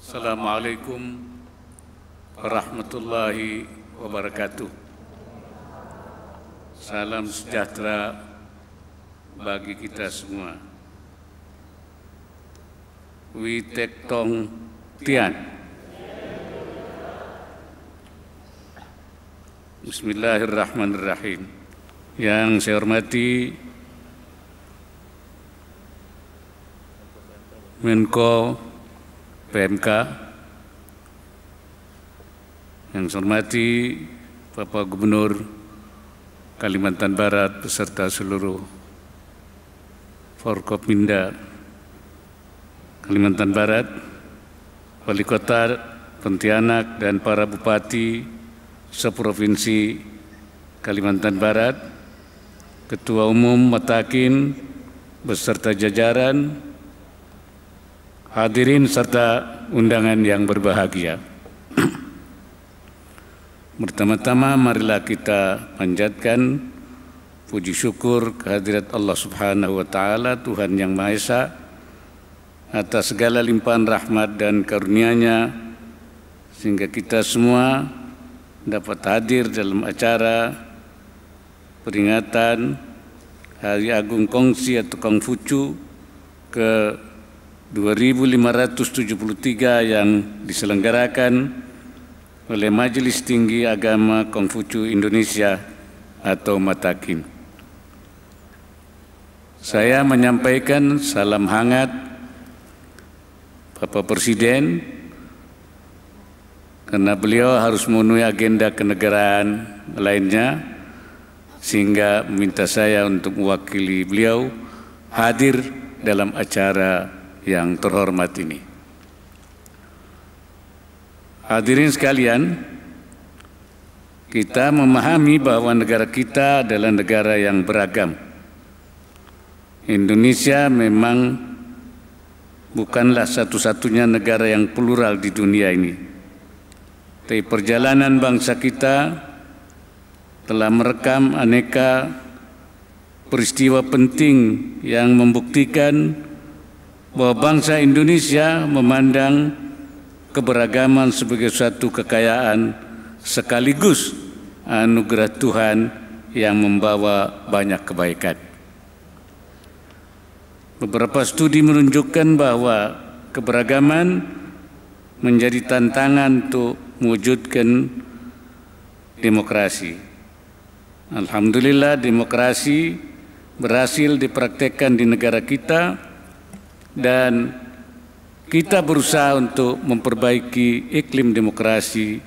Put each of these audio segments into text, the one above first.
Assalamualaikum warahmatullahi wabarakatuh. Salam sejahtera bagi kita semua. Witek Tong Tian. Bismillahirrahmanirrahim. Yang saya hormati Menko PMK, yang saya hormati Bapak Gubernur Kalimantan Barat beserta seluruh Forkopimda Kalimantan Barat, Wali Kota Pontianak dan para bupati seprovinsi Kalimantan Barat, Ketua Umum Matakin beserta jajaran, hadirin serta undangan yang berbahagia. Pertama-tama marilah kita panjatkan puji syukur kehadirat Allah Subhanahu wa Ta'ala, Tuhan Yang Maha Esa, atas segala limpahan rahmat dan karunia-Nya sehingga kita semua dapat hadir dalam acara peringatan Hari Agung Kongsi atau Kongfucu ke 2573 yang diselenggarakan oleh Majelis Tinggi Agama Kongfucu Indonesia atau Matakin. Saya menyampaikan salam hangat Bapak Presiden karena beliau harus memenuhi agenda kenegaraan lainnya sehingga meminta saya untuk mewakili beliau hadir dalam acara yang terhormat ini. Hadirin sekalian, kita memahami bahwa negara kita adalah negara yang beragam. Indonesia memang bukanlah satu-satunya negara yang plural di dunia ini. Tapi perjalanan bangsa kita telah merekam aneka peristiwa penting yang membuktikan bahwa bangsa Indonesia memandang keberagaman sebagai suatu kekayaan sekaligus anugerah Tuhan yang membawa banyak kebaikan. Beberapa studi menunjukkan bahwa keberagaman menjadi tantangan untuk mewujudkan demokrasi. Alhamdulillah, demokrasi berhasil dipraktekkan di negara kita dan kita berusaha untuk memperbaiki iklim demokrasi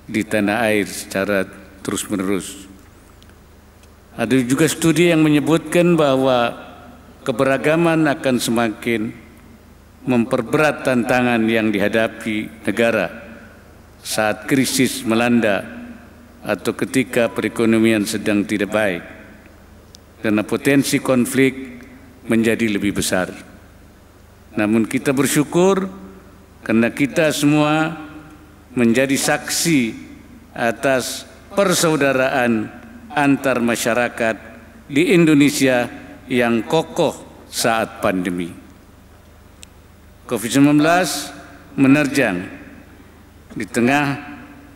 di tanah air secara terus-menerus. Ada juga studi yang menyebutkan bahwa keberagaman akan semakin memperberat tantangan yang dihadapi negara saat krisis melanda atau ketika perekonomian sedang tidak baik, karena potensi konflik menjadi lebih besar. Namun kita bersyukur karena kita semua menjadi saksi atas persaudaraan antar masyarakat di Indonesia yang kokoh saat pandemi. COVID-19 menerjang di tengah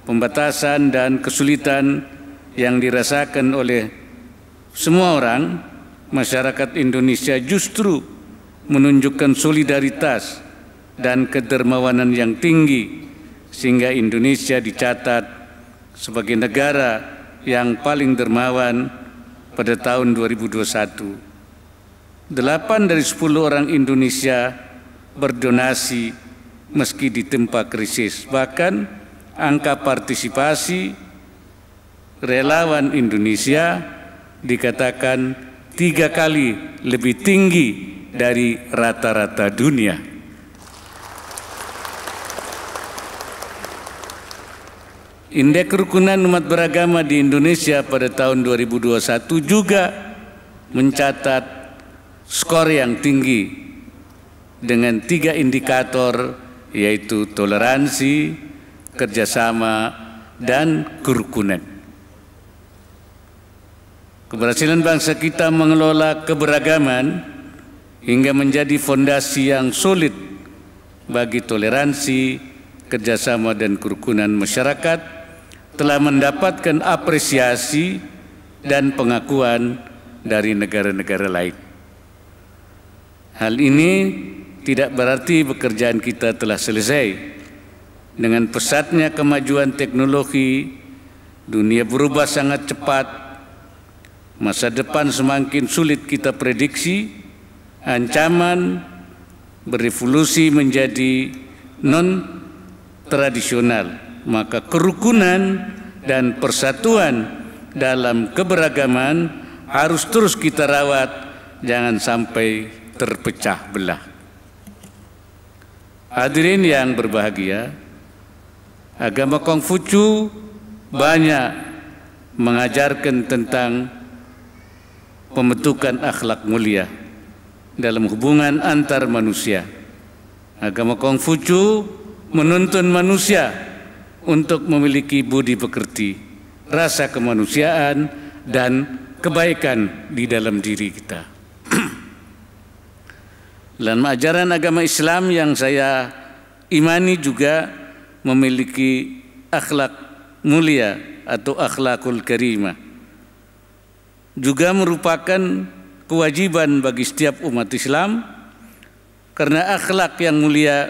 pembatasan dan kesulitan yang dirasakan oleh semua orang. Masyarakat Indonesia justru menunjukkan solidaritas dan kedermawanan yang tinggi sehingga Indonesia dicatat sebagai negara yang paling dermawan pada tahun 2021. 8 dari 10 orang Indonesia berdonasi meski ditempa krisis. Bahkan angka partisipasi relawan Indonesia dikatakan 3 kali lebih tinggi dari rata-rata dunia. Indeks kerukunan umat beragama di Indonesia pada tahun 2021 juga mencatat skor yang tinggi dengan 3 indikator, yaitu toleransi, kerjasama, dan kerukunan. Keberhasilan bangsa kita mengelola keberagaman hingga menjadi fondasi yang solid bagi toleransi, kerjasama dan kerukunan masyarakat telah mendapatkan apresiasi dan pengakuan dari negara-negara lain. Hal ini tidak berarti pekerjaan kita telah selesai. Dengan pesatnya kemajuan teknologi, dunia berubah sangat cepat, masa depan semakin sulit kita prediksi, ancaman berevolusi menjadi non-tradisional, maka kerukunan dan persatuan dalam keberagaman harus terus kita rawat, jangan sampai terpecah belah. Hadirin yang berbahagia, agama Konghucu banyak mengajarkan tentang pembentukan akhlak mulia dalam hubungan antar manusia. Agama Konghucu menuntun manusia untuk memiliki budi pekerti, rasa kemanusiaan, dan kebaikan di dalam diri kita. Dalam ajaran agama Islam yang saya imani juga memiliki akhlak mulia atau akhlakul karimah, juga merupakan kewajiban bagi setiap umat Islam, karena akhlak yang mulia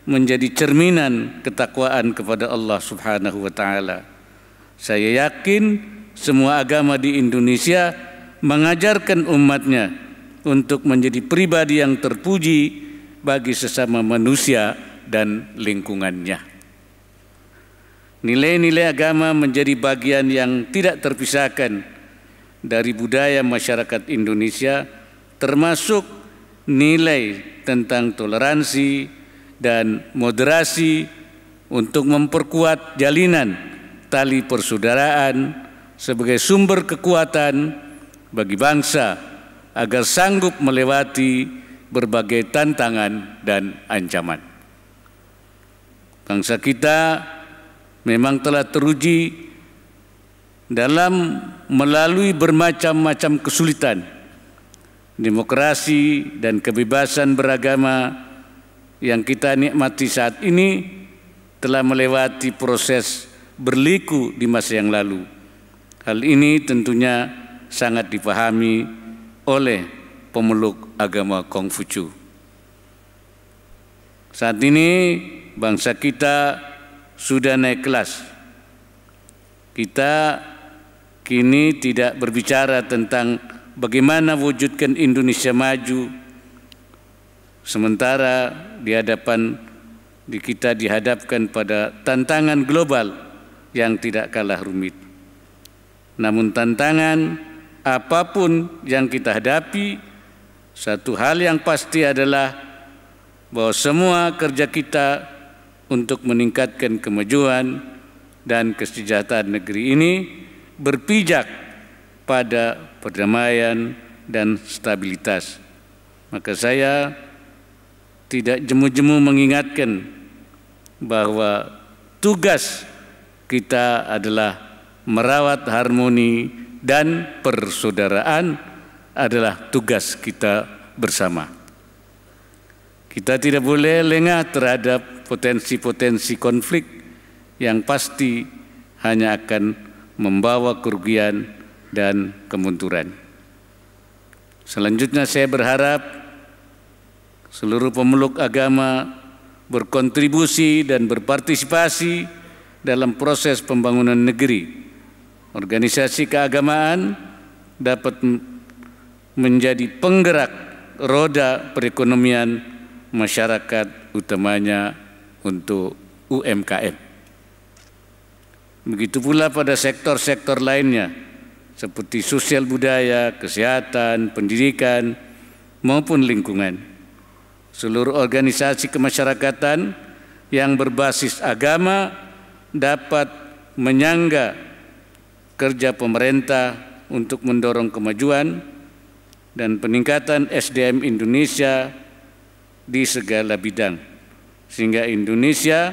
menjadi cerminan ketakwaan kepada Allah Subhanahu wa taala. Saya yakin semua agama di Indonesia mengajarkan umatnya untuk menjadi pribadi yang terpuji bagi sesama manusia dan lingkungannya. Nilai-nilai agama menjadi bagian yang tidak terpisahkan dari budaya masyarakat Indonesia, termasuk nilai tentang toleransi dan moderasi untuk memperkuat jalinan tali persaudaraan sebagai sumber kekuatan bagi bangsa agar sanggup melewati berbagai tantangan dan ancaman. Bangsa kita memang telah teruji dalam melalui bermacam-macam kesulitan. Demokrasi dan kebebasan beragama yang kita nikmati saat ini telah melewati proses berliku di masa yang lalu. Hal ini tentunya sangat dipahami oleh pemeluk agama Konghucu. Saat ini bangsa kita sudah naik kelas. Kita kini tidak berbicara tentang bagaimana wujudkan Indonesia maju, sementara kita dihadapkan pada tantangan global yang tidak kalah rumit. Namun tantangan apapun yang kita hadapi, satu hal yang pasti adalah bahwa semua kerja kita untuk meningkatkan kemajuan dan kesejahteraan negeri ini berpijak pada perdamaian dan stabilitas. Maka saya tidak jemu-jemu mengingatkan bahwa tugas kita adalah merawat harmoni dan persaudaraan adalah tugas kita bersama. Kita tidak boleh lengah terhadap potensi-potensi konflik yang pasti hanya akan membawa kerugian dan kemunduran. Selanjutnya saya berharap seluruh pemeluk agama berkontribusi dan berpartisipasi dalam proses pembangunan negeri. Organisasi keagamaan dapat menjadi penggerak roda perekonomian masyarakat, utamanya untuk UMKM. Begitu pula pada sektor-sektor lainnya seperti sosial budaya, kesehatan, pendidikan, maupun lingkungan. Seluruh organisasi kemasyarakatan yang berbasis agama dapat menyangga kerja pemerintah untuk mendorong kemajuan dan peningkatan SDM Indonesia di segala bidang, sehingga Indonesia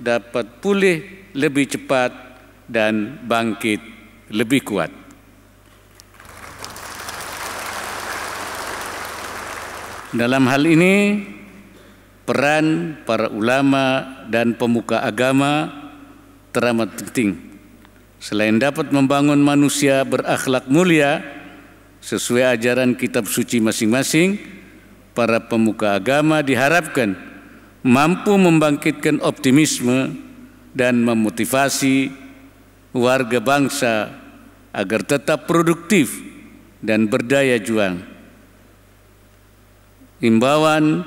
dapat pulih lebih cepat dan bangkit lebih kuat. Dalam hal ini, peran para ulama dan pemuka agama teramat penting. Selain dapat membangun manusia berakhlak mulia sesuai ajaran kitab suci masing-masing, para pemuka agama diharapkan mampu membangkitkan optimisme dan memotivasi warga bangsa agar tetap produktif dan berdaya juang. Imbauan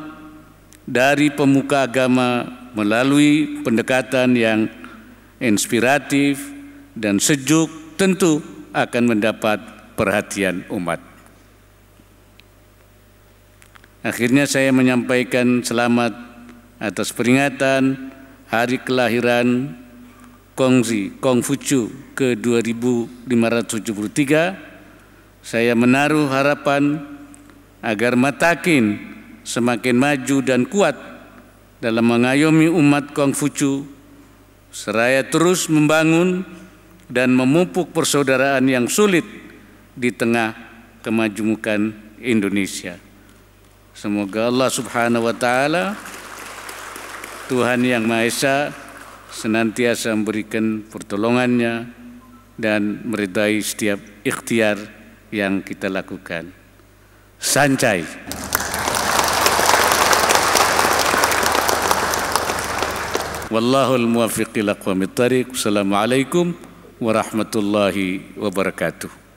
dari pemuka agama melalui pendekatan yang inspiratif dan sejuk tentu akan mendapat perhatian umat. Akhirnya saya menyampaikan selamat atas peringatan hari kelahiran Kongfucu ke-2573. Saya menaruh harapan agar Matakin semakin maju dan kuat dalam mengayomi umat Kongfucu, seraya terus membangun dan memupuk persaudaraan yang sulit di tengah kemajemukan Indonesia. Semoga Allah Subhanahu wa Ta'ala, Tuhan Yang Maha Esa, senantiasa memberikan pertolongannya dan meridai setiap ikhtiar yang kita lakukan. Sancai. Wallahul muwaffiq ila aqwamit thariq. Assalamualaikum warahmatullahi wabarakatuh.